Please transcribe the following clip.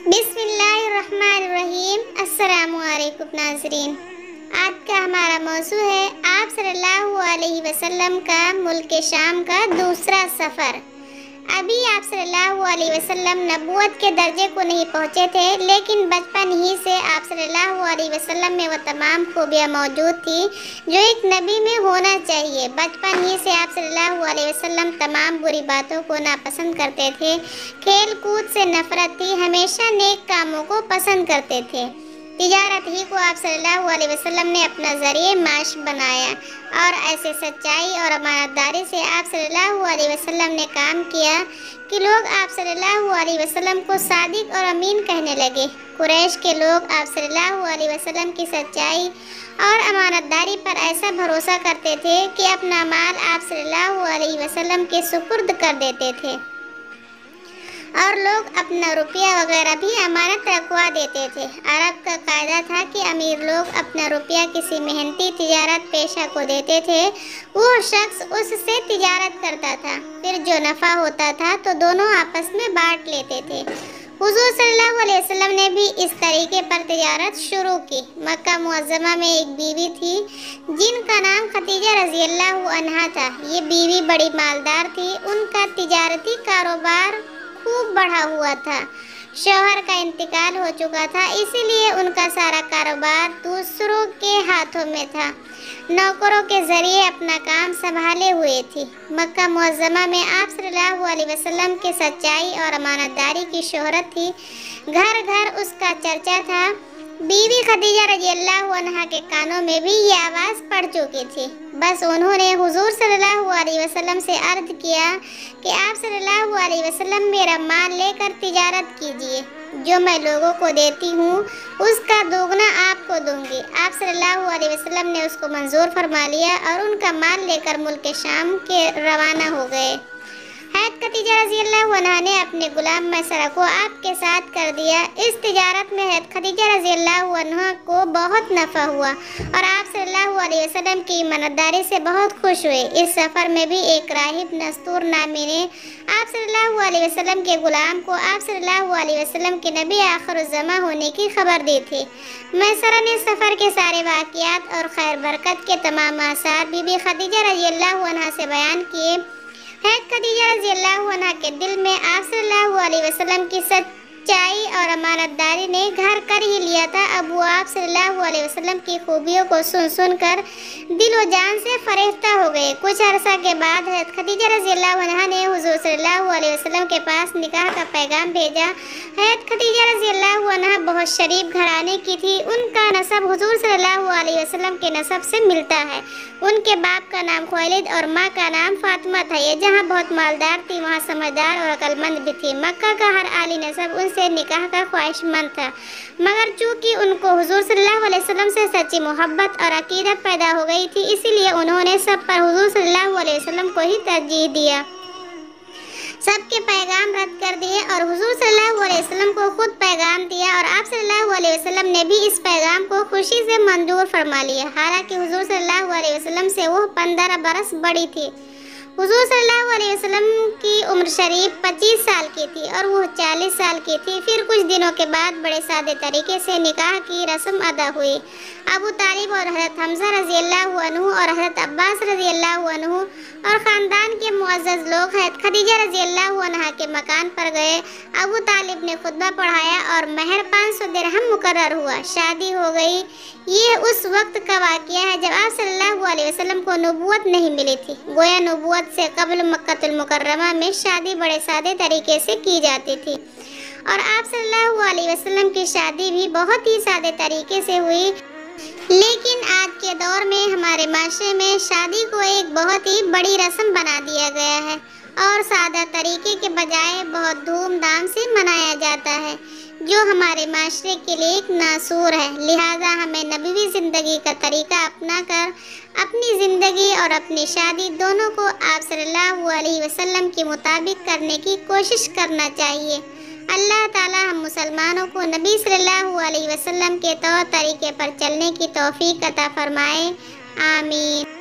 बिस्मिल्लाहिर्रहमानिर्रहीम। अस्सलामु अलैकुम नाज़रीन। आज का हमारा मौज़ू है आप सल्लल्लाहु अलैहि वसल्लम का मुल्क शाम का दूसरा सफ़र। अभी आप सल्लल्लाहु अलैहि वसल्लम नबूवत के दर्जे को नहीं पहुँचे थे, लेकिन बचपन ही से आप सल्लल्लाहु अलैहि वसल्लम में वो तमाम खूबियाँ मौजूद थी जो एक नबी में होना चाहिए। बचपन ही से आप सल्लल्लाहु अलैहि वसल्लम तमाम बुरी बातों को नापसंद करते थे, खेल कूद से नफरत थी, हमेशा नेक कामों को पसंद करते थे। तिजारत ही को आप सल्लल्लाहु अलैहि वसल्लम ने अपना ज़रिए माश बनाया और ऐसे सच्चाई और अमानतदारी से आप सल्लल्लाहु अलैहि वसल्लम ने काम किया कि लोग आप सल्लल्लाहु अलैहि वसल्लम को सादिक और अमीन कहने लगे। कुरैश के लोग आप सल्लल्लाहु अलैहि वसल्लम की सच्चाई और अमानतदारी पर ऐसा भरोसा करते थे कि अपना माल आप सल्लल्लाहु अलैहि वसल्लम के सुपुर्द कर देते थे और लोग अपना रुपया वगैरह भी अमानत रखवा देते थे। अरब का कायदा था कि अमीर लोग अपना रुपया किसी मेहनती तिजारत पेशा को देते थे, वो शख्स उससे तिजारत करता था, फिर जो नफ़ा होता था तो दोनों आपस में बांट लेते थे। हुज़ूर सल्लल्लाहु अलैहि वसल्लम ने भी इस तरीके पर तिजारत शुरू की। मक्का मुअज़्ज़मा में एक बीवी थी जिनका नाम खदीजा रज़ियल्लाहु अन्हा था। ये बीवी बड़ी मालदार थी, उनका तिजारती कारोबार खूब बढ़ा हुआ था। शौहर का इंतकाल हो चुका था, इसीलिए उनका सारा कारोबार दूसरों के हाथों में था, नौकरों के ज़रिए अपना काम संभाले हुए थी। मक्का मुअज़्ज़मा में आप सल्लल्लाहु अलैहि वसल्लम के सच्चाई और अमानतदारी की शोहरत थी, घर घर उसका चर्चा था। बीवी खदीजा रज़ियल्लाहु अन्हा के कानों में भी ये आवाज़ पड़ चुकी थी। बस उन्होंने हुज़ूर सल्लल्लाहु अलैहि वसल्लम से अर्ज़ किया कि आप सल्लल्लाहु अलैहि वसल्लम मेरा माल लेकर तिजारत कीजिए, जो मैं लोगों को देती हूँ उसका दोगुना आपको दूंगी। आप सल्लल्लाहु अलैहि वसल्लम ने उसको मंजूर फरमा लिया और उनका माल लेकर मुल्क शाम के रवाना हो गए। हैत खदीजा रज़ियल्लाहु अन्हा ने अपने गुलाम मैसरा को आपके साथ कर दिया। इस तिजारत में हैत खदीजा रज़ियल्लाहु अन्हा को बहुत नफ़ा हुआ और आप सल्लल्लाहु अलैहि वसल्लम की ईमानदारी से बहुत खुश हुए। इस सफ़र में भी एक राहिब नस्तूर नामी ने आप सल्लल्लाहु अलैहि वसल्लम के गुलाम को आप सल्लल्लाहु अलैहि वसल्लम के नबी आखिरुज़्ज़मा होने की खबर दी थी। मैसरा ने सफ़र के सारे वाक़ियात और खैर बरकत के तमाम आसार बीबी खदीजा रज़ियल्लाहु अन्हा से बयान किए। हैत खदीजा रज़ियल्लाहु अन्हा के दिल में आप सल्लल्लाहु अलैहि वसल्लम की सच्चाई और अमानतदारी ने घर कर ही लिया था। अब वो आप सल्लल्लाहु अलैहि वसल्लम की खूबियों को सुन कर दिल व जान से फरेफ्ता हो गए। कुछ अरसा के बाद हैत खदीजा रज़ियल्लाहु अन्हा ने हुज़ूर सल्लल्लाहु अलैहि वसल्लम के पास निकाह का पैगाम भेजा। हैत खदीजा रज़ियल्लाहु अन्हा बहुत शरीफ घराने की थी। उनका नसब हुज़ूर सल्लल्लाहु अलैहि वसल्लम के नसब से मिलता है। उनके बाप का नाम खुवैलिद और माँ का नाम फातिमा था। ये जहाँ बहुत मालदार थी, वहाँ समझदार और अक्लमंद भी थी। मक्का का हर आली नसब उनसे निकाह का ख्वाहिशमंद था, मगर चूँकि उनको हुज़ूर सल्लल्लाहु अलैहि वसल्लम से सच्ची मोहब्बत और अकीदत पैदा हो गई थी, इसीलिए उन्होंने सब पर हुज़ूर सल्लल्लाहु अलैहि वसल्लम को ही तरजीह दिया, सबके पैगाम रद्द कर दिए और हुज़ूर सल्लल्लाहु अलैहि वसल्लम को खुद पैगाम दिया और आप सल्लल्लाहु अलैहि वसल्लम ने भी इस पैगाम को खुशी से मंजूर फरमा लिया। हालांकि हुज़ूर सल्लल्लाहु अलैहि वसल्लम से वो 15 बरस बड़ी थी। हुज़ूर सल्लल्लाहु अलैहि वसल्लम की उम्र शरीफ 25 साल की थी और वो 40 साल की थी। फिर कुछ दिनों के बाद बड़े सादे तरीके से निकाह की रस्म अदा हुई। अबू तालिब और हज़रत हमज़ा रज़ियल्लाहु अन्हु और हज़रत अब्बास रज़ियल्लाहु अन्हु और ख़ानदान के मुअज़्ज़ज़ लोग हैत खदीजा रज़ियल्लाहु अन्हा के मकान पर गए। अबू तालिब ने खुतबा पढ़ाया और महर 500 दिरहम मुकर्रर हुआ। शादी हो गई। ये उस वक्त का वाक़या है जब आप सल्लल्लाहु अलैहि वसल्लम को नबूवत नहीं मिली थी। गोया नबूवत से कबल मक्कतुल मुकर्रमा में शादी बड़े सादे तरीके से की जाती थी और आप सल्लल्लाहु अलैहि वसल्लम की शादी भी बहुत ही सादे तरीके से हुई। लेकिन आज के दौर में हमारे माशरे में शादी को एक बहुत ही बड़ी रस्म बना दिया गया है और सादा तरीके के बजाय बहुत धूमधाम से मनाया जाता है, जो हमारे माशरे के लिए एक नासूर है। लिहाजा हमें नबवी ज़िंदगी का तरीका अपना कर अपनी ज़िंदगी और अपनी शादी दोनों को आप सल्लल्लाहु अलैहि वसल्लम के मुताबिक करने की कोशिश करना चाहिए। अल्लाह ताला हम मुसलमानों को नबी सल्लल्लाहु अलैहि वसल्लम के तौर तरीके पर चलने की तौफीक अता फरमाए। आमीन।